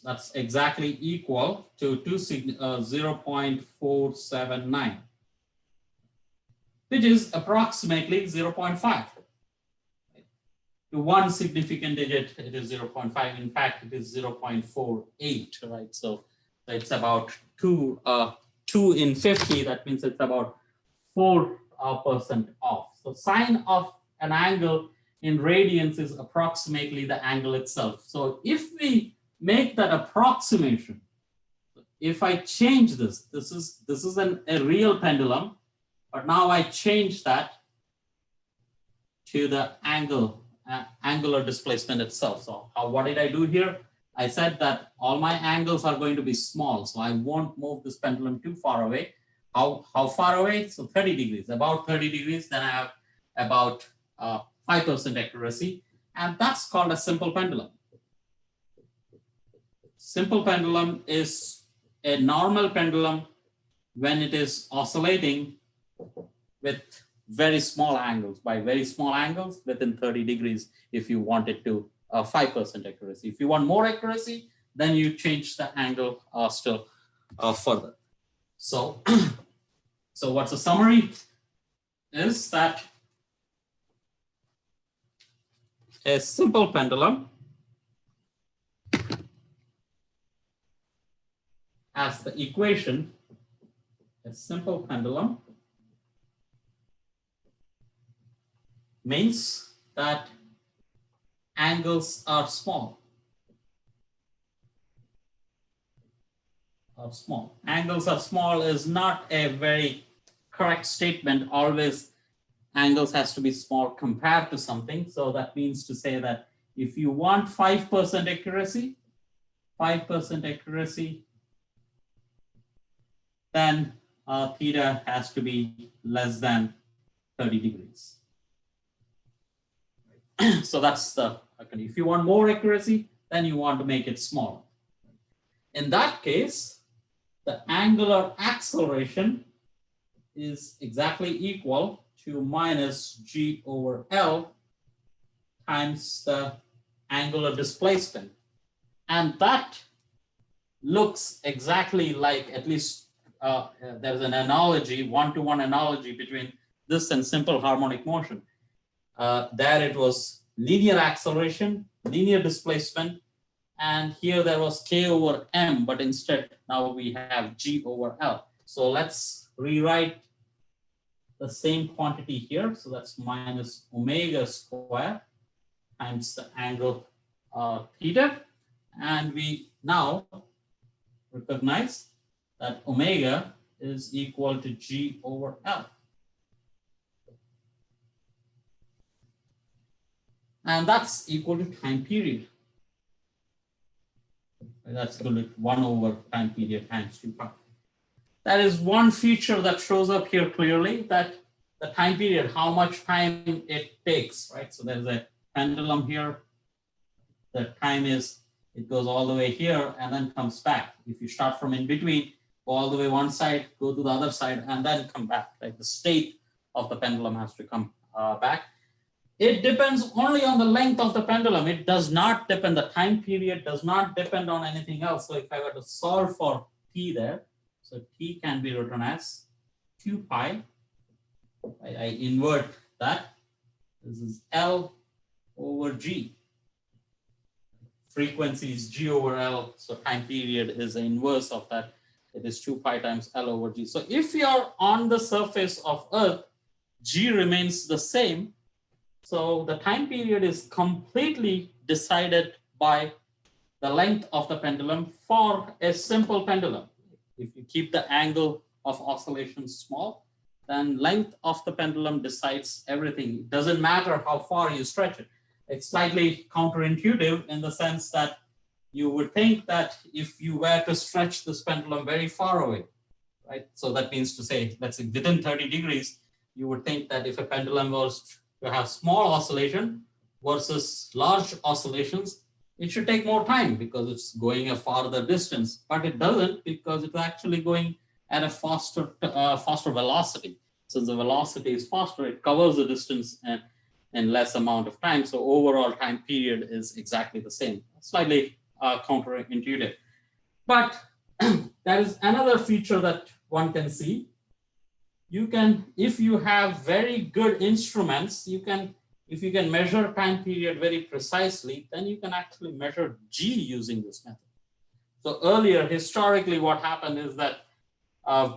That's exactly equal to 0.479, which is approximately 0.5. To one significant digit, it is 0.5. In fact, it is 0.48, right? So it's about 2 in 50. That means it's about 4% off. So sine of an angle in radians is approximately the angle itself. So if we make that approximation, if I change this is a real pendulum, but now I change that to the angular displacement itself. So what did I do here? I said that all my angles are going to be small, so I won't move this pendulum too far away. How far away? So 30 degrees, about 30 degrees, then I have about 5% accuracy, and that's called a simple pendulum. Simple pendulum is a normal pendulum when it is oscillating with very small angles, by very small angles within 30 degrees if you want it to 5% accuracy. If you want more accuracy, then you change the angle still further. So, so what's the summary is that a simple pendulum has the equation, a simple pendulum means that angles are small. Angles are small is not a very correct statement. Always angles has to be small compared to something. So that means to say that if you want 5% accuracy, then theta has to be less than 30 degrees. So that's the, if you want more accuracy, then you want to make it smaller. In that case, the angular acceleration is exactly equal to minus g over L times the angular displacement. And that looks exactly like, at least there's an analogy, one-to-one analogy between this and simple harmonic motion. There it was linear acceleration, linear displacement, and here there was k over m, but instead now we have g over L. So let's rewrite the same quantity here. So that's minus omega square times the angle theta. And we now recognize that omega is equal to G over L. And that's equal to time period. That's equal to 1 over time period times 2 pi. That is one feature that shows up here clearly, that the time period, how much time it takes, right? So there's a pendulum here. The time is, it goes all the way here and then comes back. If you start from in between, go all the way one side, go to the other side, and then come back. Like the state of the pendulum has to come back. It depends only on the length of the pendulum. It does not depend, the time period does not depend on anything else. So if I were to solve for t there, so t can be written as 2 pi. I invert that. This is L over G. Frequency is G over L, so time period is the inverse of that. It is 2 pi times L over G. So if you are on the surface of Earth, G remains the same. So the time period is completely decided by the length of the pendulum for a simple pendulum. If you keep the angle of oscillation small, then length of the pendulum decides everything. It doesn't matter how far you stretch it. It's slightly counterintuitive in the sense that you would think that if you were to stretch this pendulum very far away, right? So that means to say, let's say within 30 degrees, you would think that if a pendulum was to have small oscillation versus large oscillations, it should take more time because it's going a farther distance, but it doesn't because it's actually going at a faster velocity. Since the velocity is faster, it covers the distance in less amount of time. So overall time period is exactly the same, slightly counterintuitive. But there is another feature that one can see. You can, if you have very good instruments, if you can measure time period very precisely, then you can actually measure G using this method. So earlier, historically, what happened is that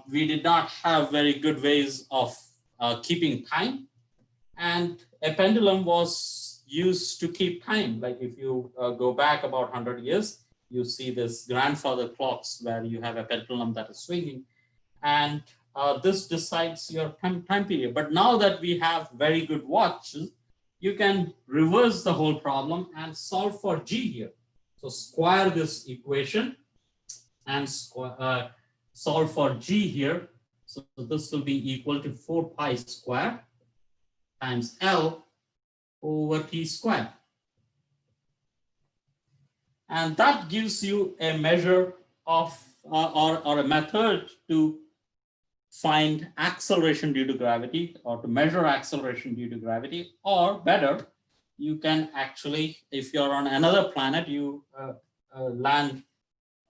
we did not have very good ways of keeping time. And a pendulum was used to keep time. Like if you go back about 100 years, you see this grandfather clocks where you have a pendulum that is swinging. And this decides your time period. But now that we have very good watches, you can reverse the whole problem and solve for G here. So square this equation and solve for G here. So this will be equal to 4 pi square times L over T squared. And that gives you a measure of, or a method to find acceleration due to gravity, or to measure acceleration due to gravity, or better, you can actually, if you're on another planet, you land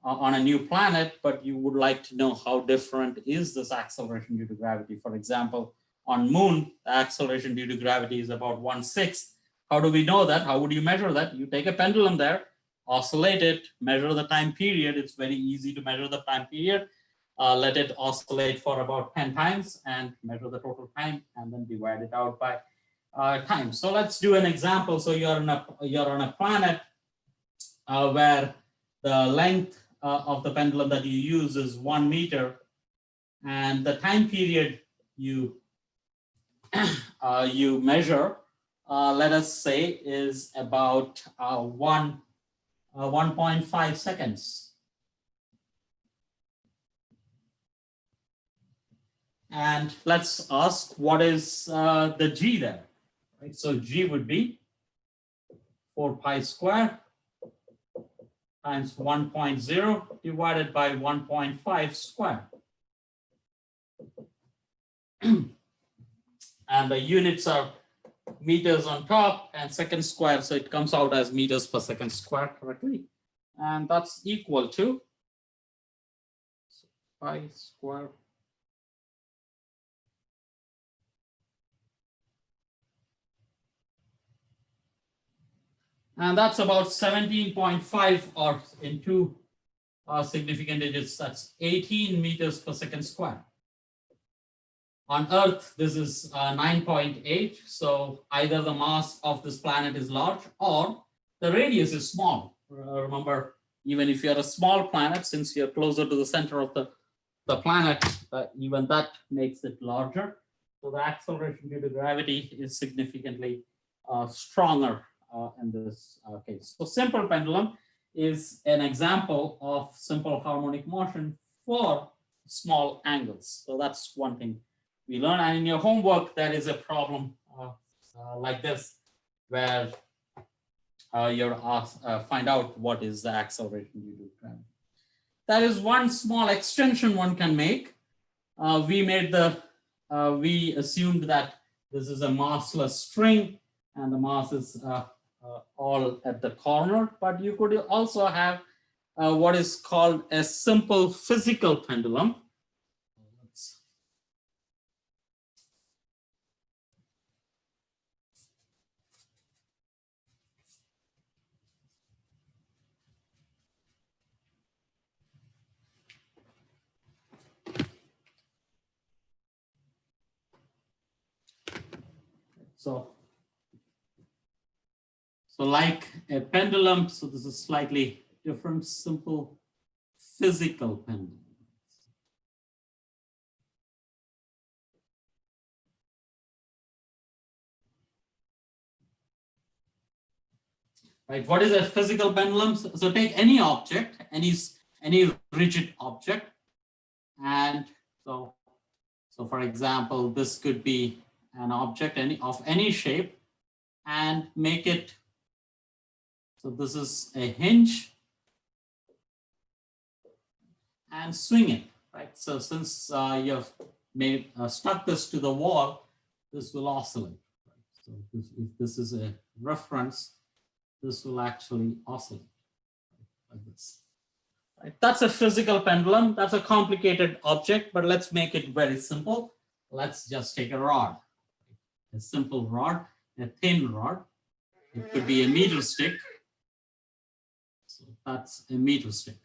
on a new planet, but you would like to know how different is this acceleration due to gravity. For example, on Moon, the acceleration due to gravity is about 1/6. How do we know that? How would you measure that? You take a pendulum there, oscillate it, measure the time period. It's very easy to measure the time period. Let it oscillate for about 10 times and measure the total time, and then divide it out by time. So let's do an example. So you're on a planet where the length of the pendulum that you use is 1 meter, and the time period you you measure, let us say, is about 1.5 seconds. And let's ask what is the G there, right? So G would be 4 pi square times 1.0 divided by 1.5 square. And the units are meters on top and seconds square, so it comes out as meters per second square correctly. And that's equal to pi square and that's about 17.5, or in two significant digits, that's 18 meters per second square. on Earth, this is 9.8. So either the mass of this planet is large or the radius is small. Remember, even if you're a small planet, since you're closer to the center of the planet, even that makes it larger. So the acceleration due to gravity is significantly stronger in this case. So simple pendulum is an example of simple harmonic motion for small angles. So that's one thing we learn. And in your homework, there is a problem like this, where you're asked find out what is the acceleration due to gravity. That is one small extension one can make. We assumed that this is a massless string and the mass is all at the corner, but you could also have what is called a simple physical pendulum. So like a pendulum, so this is slightly different, simple physical pendulum. Right, what is a physical pendulum? So take any object, any rigid object, and so for example, this could be an object of any shape, and make it, so this is a hinge, and swing it, right? So since you've stuck this to the wall, this will oscillate. Right? So if this is a reference, this will actually oscillate like this. Right? That's a physical pendulum. That's a complicated object, but let's make it very simple. Let's just take a rod, a simple rod, a thin rod. It could be a meter stick. So that's a meter stick.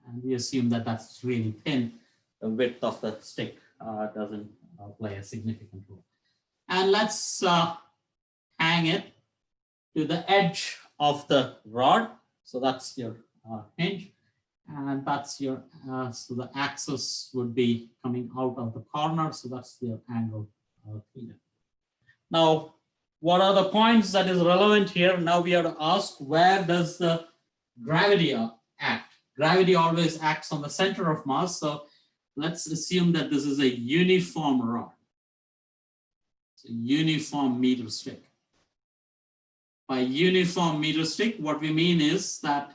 And we assume that that's really thin. The width of the stick doesn't play a significant role. And let's hang it to the edge of the rod. So that's your hinge. And that's your, so the axis would be coming out of the corner. So that's the angle theta. Now, what are the points that is relevant here? Now we have to ask, where does the gravity act? Gravity always acts on the center of mass. So let's assume that this is a uniform rod. It's a uniform meter stick. By uniform meter stick, what we mean is that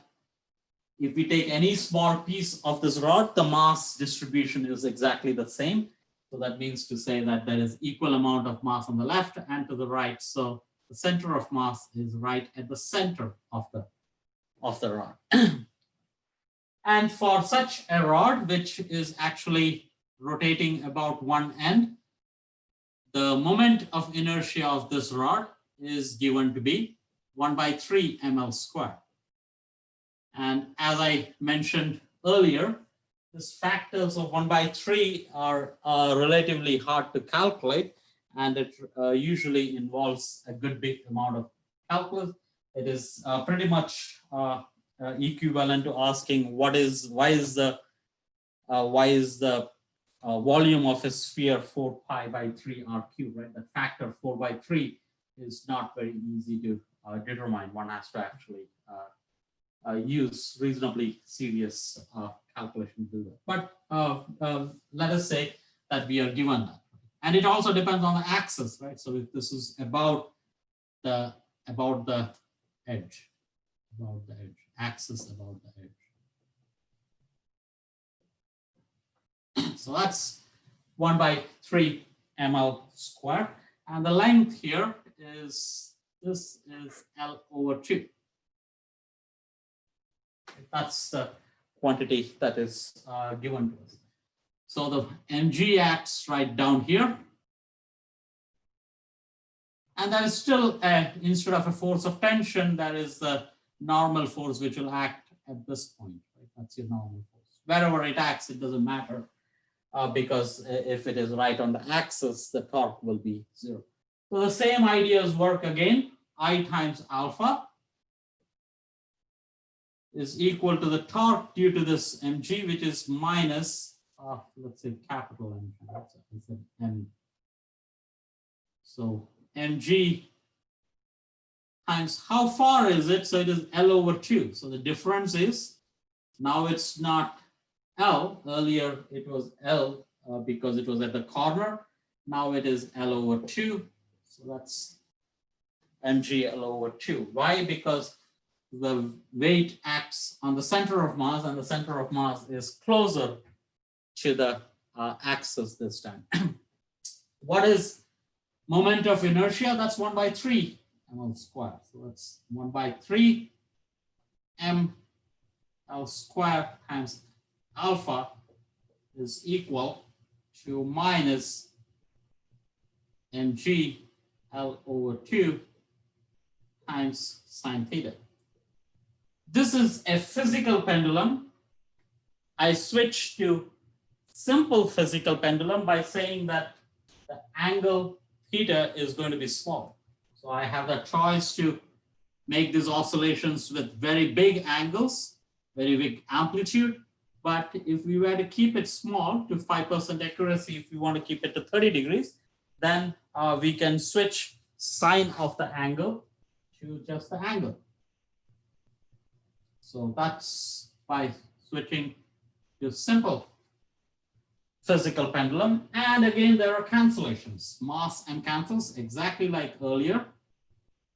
if we take any small piece of this rod, the mass distribution is exactly the same. So that means to say that there is equal amount of mass on the left and to the right. So the center of mass is right at the center of the rod. And for such a rod, which is actually rotating about one end, the moment of inertia of this rod is given to be 1/3 ml squared. And as I mentioned earlier, these factors of 1/3 are relatively hard to calculate, and it usually involves a good big amount of calculus. It is pretty much equivalent to asking why is the volume of a sphere 4π/3 r³, right? The factor 4/3 is not very easy to determine. One has to actually use reasonably serious calculation to do that. But let us say that we are given that. And it also depends on the axis, right? So if this is about the edge, axis about the edge. So that's 1/3 ml squared. And the length here is, this is L/2. That's the quantity that is given to us. So the mg acts right down here. And there is still, instead of a force of tension, there is the normal force which will act at this point. Right? That's your normal force. Wherever it acts, it doesn't matter. because if it is right on the axis, the torque will be 0. So the same ideas work again. I times alpha is equal to the torque due to this mg, which is minus, let's say capital M. I said M. So mg times how far is it? So it is L over 2. So the difference is, now it's not L. Earlier it was L because it was at the corner. Now it is L over 2. So that's mg L over 2. Why? Because the weight acts on the center of mass, and the center of mass is closer to the axis this time. What is moment of inertia? That's 1 by 3 ml square. So that's 1 by 3 ml square times alpha is equal to minus mg L over 2 times sine theta. This is a physical pendulum. I switch to simple physical pendulum by saying that the angle theta is going to be small. So I have the choice to make these oscillations with very big angles, very big amplitude. But if we were to keep it small to 5% accuracy, if we want to keep it to 30 degrees, then we can switch sign of the angle to just the angle. So that's by switching to simple physical pendulum. And again, there are cancellations. Mass M cancels exactly like earlier.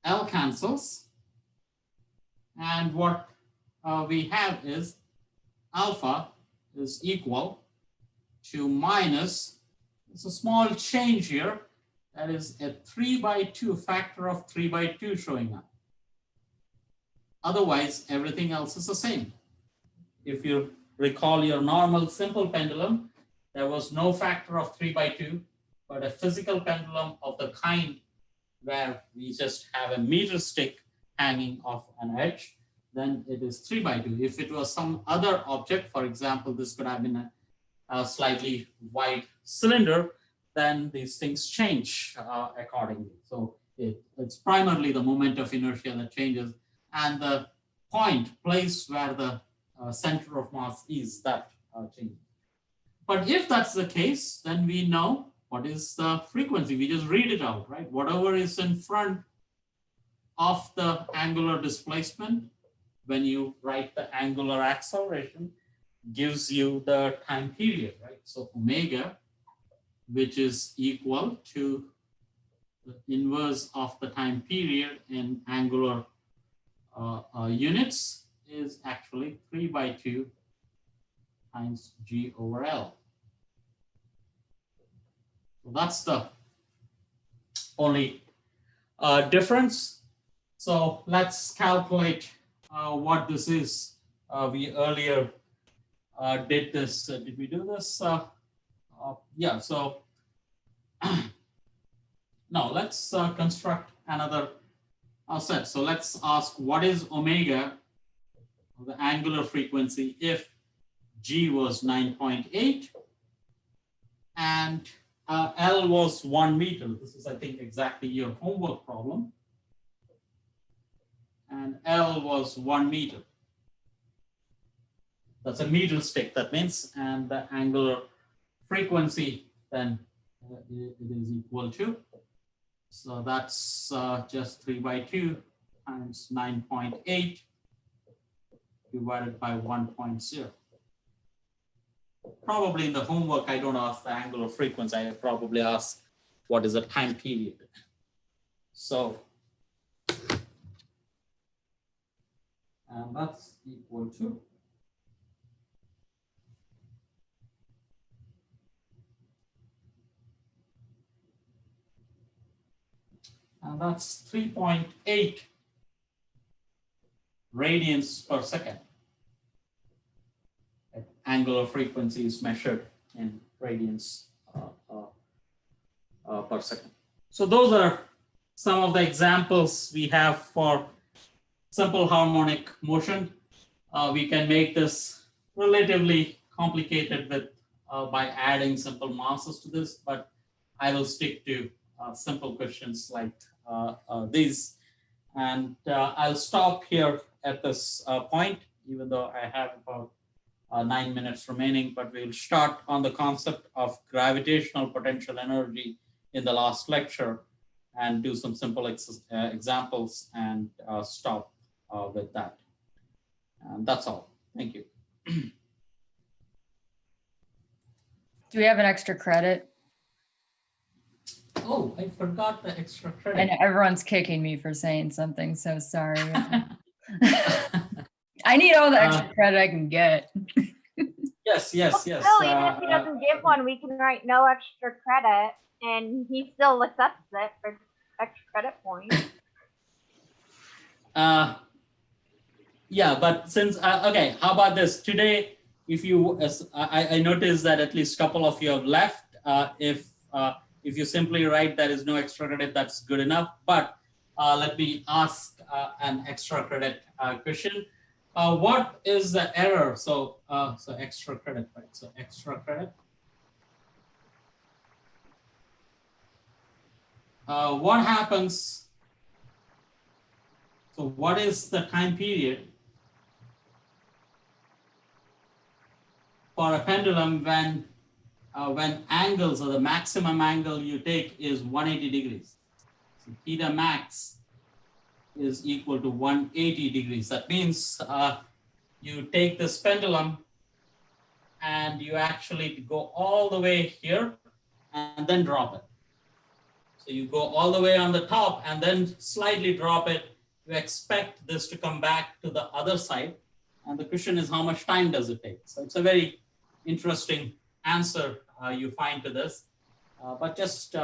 L cancels. And what we have is alpha is equal to minus, it's a small change here. That is a 3 by 2 factor of 3 by 2 showing up. Otherwise, everything else is the same. If you recall your normal simple pendulum, there was no factor of 3 by 2, but a physical pendulum of the kind where we just have a meter stick hanging off an edge, then it is 3 by 2. If it was some other object, for example, this could have been a slightly wide cylinder, then these things change accordingly. So it's primarily the moment of inertia that changes, and the place where the center of mass is that changes. But if that's the case, then we know what is the frequency. We just read it out, right? Whatever is in front of the angular displacement, when you write the angular acceleration, gives you the time period, right? So omega, which is equal to the inverse of the time period in angular units, is actually 3 by 2 times G over L. So that's the only difference. So let's calculate what this is. We earlier did this. Did we do this? Yeah, so now let's construct another set. So let's ask, what is omega, the angular frequency, if G was 9.8 and L was 1 meter. This is, I think, exactly your homework problem. And L was 1 meter. That's a meter stick, that means, and the angular frequency then it is equal to, so that's just 3 by 2 times 9.8 divided by 1.0. Probably in the homework, I don't ask the angular frequency. I probably ask what is the time period. So, and that's equal to, and that's 3.8 radians per second. Angular frequency is measured in radians per second. So those are some of the examples we have for simple harmonic motion. We can make this relatively complicated with by adding simple masses to this, but I will stick to simple questions like these. And I'll stop here at this point, even though I have about 9 minutes remaining, but we'll start on the concept of gravitational potential energy in the last lecture and do some simple examples and stop with that. And that's all. Thank you.
Do we have an extra credit?
Oh, I forgot the extra credit.
And everyone's kicking me for saying something, so sorry. I need all the extra credit I can get.
Yes.
Well, still, even if he doesn't give one, we can write no extra credit, and he still accepts it for extra credit points.
Yeah, but since, okay, how about this? Today, if you, I noticed that at least a couple of you have left. If you simply write there is no extra credit, that's good enough. But let me ask an extra credit question. What is the error? So extra credit, right? So extra credit. What happens? So what is the time period for a pendulum when angles, or the maximum angle you take is 180 degrees? So theta max is equal to 180 degrees. That means you take this pendulum and you actually go all the way here and then drop it. So you go all the way on the top and then slightly drop it. You expect this to come back to the other side. And the question is, how much time does it take? So it's a very interesting answer you find to this, but just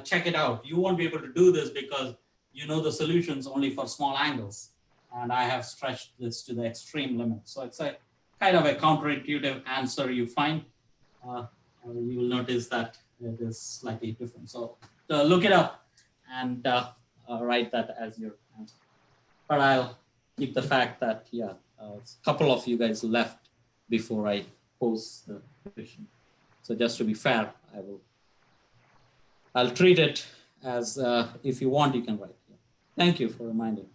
check it out. You won't be able to do this because you know the solutions only for small angles. And I have stretched this to the extreme limit. So it's a kind of a counterintuitive answer you find. You will notice that it is slightly different. So look it up and write that as your answer. But I'll keep the fact that, yeah, a couple of you guys left before I pose the question. So just to be fair, I'll treat it as if you want, you can write. Thank you for reminding.